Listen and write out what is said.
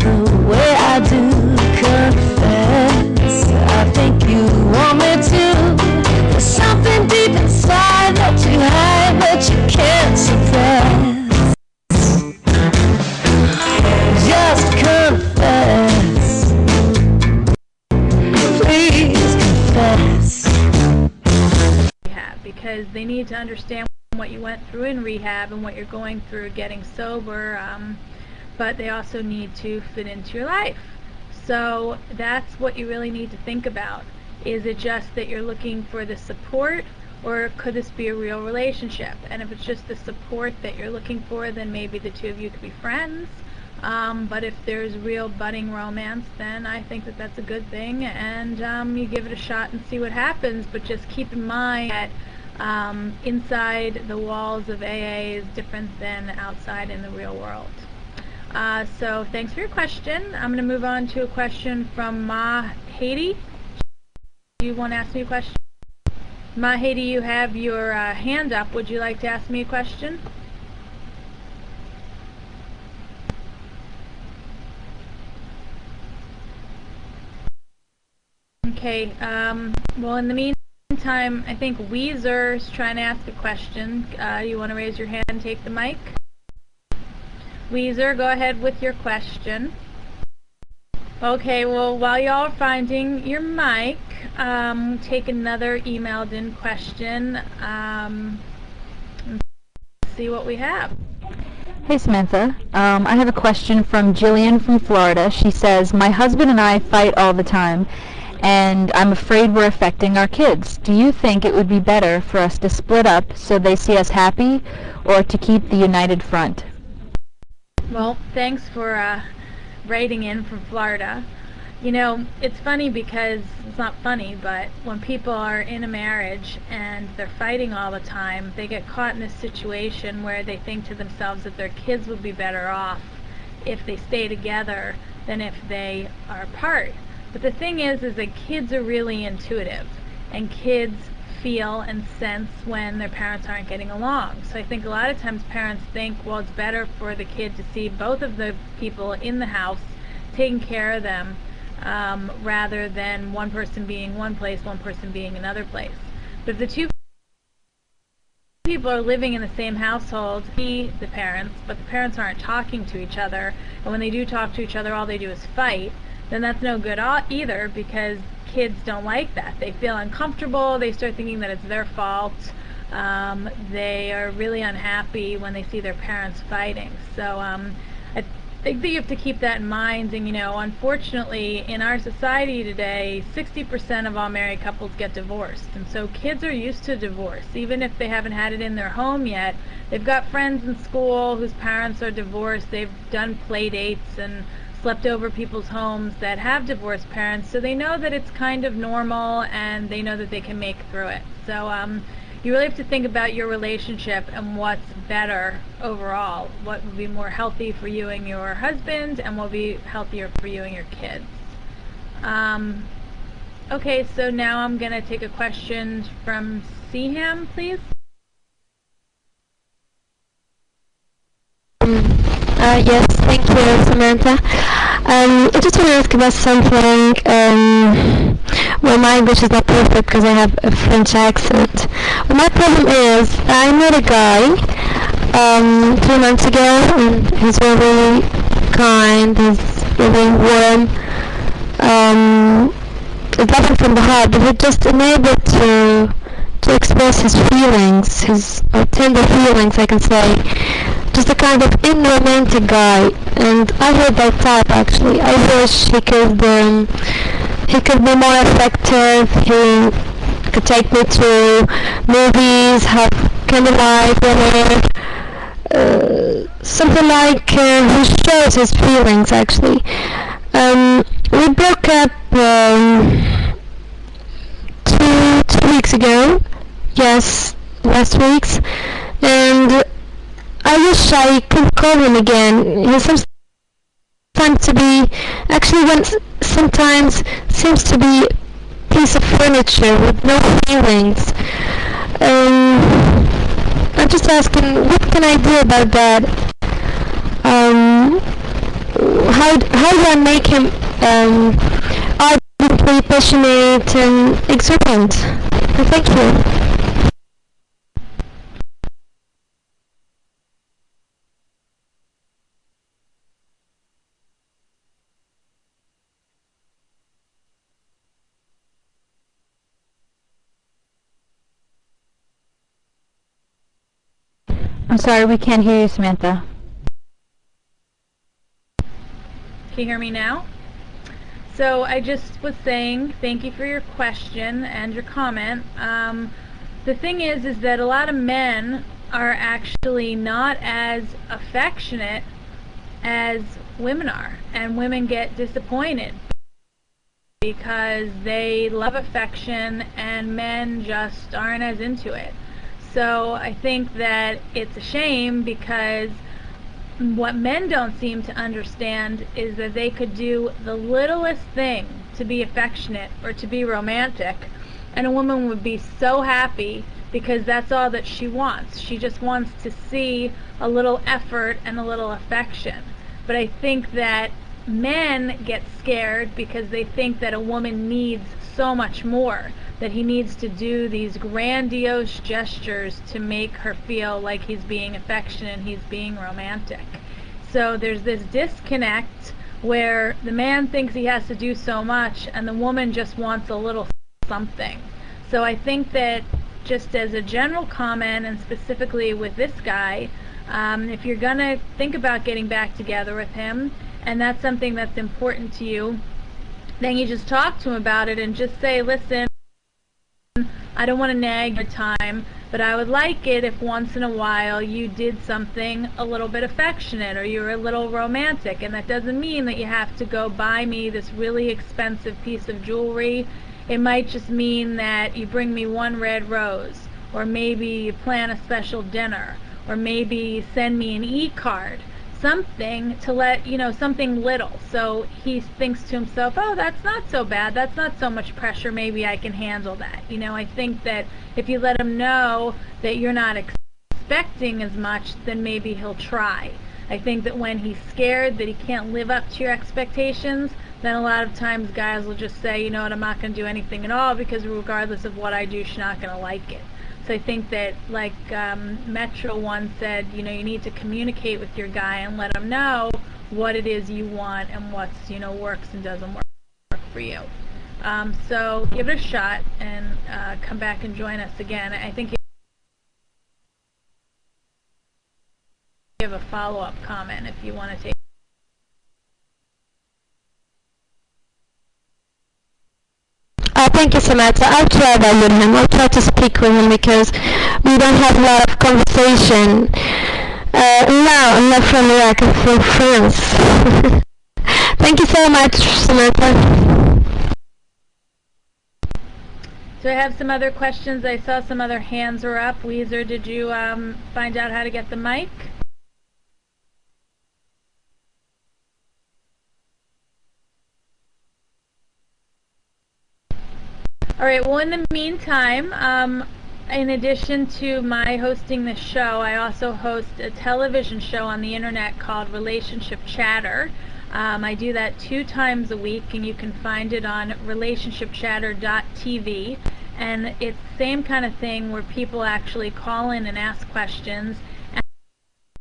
the way I do. Confess, I think you want me to. There's something deep inside that you hide, but you can't suppress. Just confess, please confess. Because they need to understand what you went through in rehab and what you're going through getting sober, but they also need to fit into your life. So that's what you really need to think about. Is it just that you're looking for the support, or could this be a real relationship? And if it's just the support that you're looking for, then maybe the two of you could be friends. But if there's real budding romance, then I think that that's a good thing, and you give it a shot and see what happens. But just keep in mind that inside the walls of AA is different than outside in the real world. So thanks for your question. I'm going to move on to a question from Ma Haiti. Do you want to ask me a question? Ma Haiti, you have your hand up. Would you like to ask me a question? Okay, well, in the meantime, I think Weezer's trying to ask a question. You want to raise your hand and take the mic? Weezer, go ahead with your question. Okay, well, while y'all are finding your mic, take another emailed in question, and see what we have. Hey Samantha, I have a question from Jillian from Florida. She says, my husband and I fight all the time, and I'm afraid we're affecting our kids. Do you think it would be better for us to split up so they see us happy, or to keep the united front? Well, thanks for writing in from Florida. You know, it's funny because, it's not funny, but when people are in a marriage and they're fighting all the time, they get caught in this situation where they think to themselves that their kids would be better off if they stay together than if they are apart. But the thing is that kids are really intuitive, and kids feel and sense when their parents aren't getting along. So I think a lot of times parents think, well, it's better for the kid to see both of the people in the house taking care of them, rather than one person being one place, one person being another place. But if the two people are living in the same household, the parents, but the parents aren't talking to each other, and when they do talk to each other, all they do is fight, then that's no good either, because kids don't like that. They feel uncomfortable, they start thinking that it's their fault, they are really unhappy when they see their parents fighting. So I think that you have to keep that in mind. And you know, unfortunately in our society today, 60% of all married couples get divorced, and so kids are used to divorce. Even if they haven't had it in their home yet, they've got friends in school whose parents are divorced, they've done play dates and slept over people's homes that have divorced parents, so they know that it's kind of normal, and they know that they can make through it. So you really have to think about your relationship and what's better overall, what would be more healthy for you and your husband, and what would be healthier for you and your kids. Okay, so now I'm going to take a question from Seaham, please. Yes, thank you, Samantha. I just want to ask about something. Well, my English is not perfect because I have a French accent. Well, my problem is, I met a guy 3 months ago, and he's really kind, he's really warm. It's nothing from the heart, but he's just unable to express his feelings, his tender feelings, I can say. Just a kind of unromantic guy, and I hate that type actually. I wish he could be more effective. He could take me to movies, have candlelight dinner, something like he shows his feelings actually. We broke up 2 weeks ago. Yes, last week's, and I wish I could call him again. He seems to be, sometimes seems to be a piece of furniture with no feelings. I'm just asking, what can I do about that? how do I make him ardently passionate and exuberant? Thank you. I'm sorry, we can't hear you, Samantha. Can you hear me now? So I just was saying thank you for your question and your comment. The thing is that a lot of men are actually not as affectionate as women are, and women get disappointed because they love affection and men just aren't as into it. So I think that it's a shame, because what men don't seem to understand is that they could do the littlest thing to be affectionate or to be romantic, and a woman would be so happy, because that's all that she wants. She just wants to see a little effort and a little affection. But I think that men get scared because they think that a woman needs so much more, that he needs to do these grandiose gestures to make her feel like he's being affectionate and he's being romantic. So there's this disconnect where the man thinks he has to do so much and the woman just wants a little something. So I think that, just as a general comment, and specifically with this guy, if you're gonna think about getting back together with him, and that's something that's important to you, then you just talk to him about it and just say, listen, I don't want to nag your time, but I would like it if once in a while you did something a little bit affectionate, or you were a little romantic. And that doesn't mean that you have to go buy me this really expensive piece of jewelry. It might just mean that you bring me one red rose, or maybe you plan a special dinner, or maybe send me an e-card. Something to let you know, something little, so he thinks to himself, oh, that's not so bad, that's not so much pressure, maybe I can handle that. You know, I think that if you let him know that you're not expecting as much, then maybe he'll try. I think that when he's scared that he can't live up to your expectations, then a lot of times guys will just say, you know what, I'm not going to do anything at all, because regardless of what I do, she's not going to like it. So I think that, like Metro once said, you know, you need to communicate with your guy and let him know what it is you want and what's, you know, works and doesn't work for you. So give it a shot and come back and join us again. I think you have a follow-up comment if you want to take. Thank you, Samantha. I'll try that with him. I'll try to speak with him, because we don't have a lot of conversation. No, I'm not from Iraq, I'm from France. Thank you so much, Samantha. So I have some other questions. I saw some other hands are up. Weezer, did you find out how to get the mic? All right, well, in the meantime, in addition to my hosting this show, I also host a television show on the internet called Relationship Chatter. I do that 2 times a week, and you can find it on relationshipchatter.tv. And it's the same kind of thing where people actually call in and ask questions,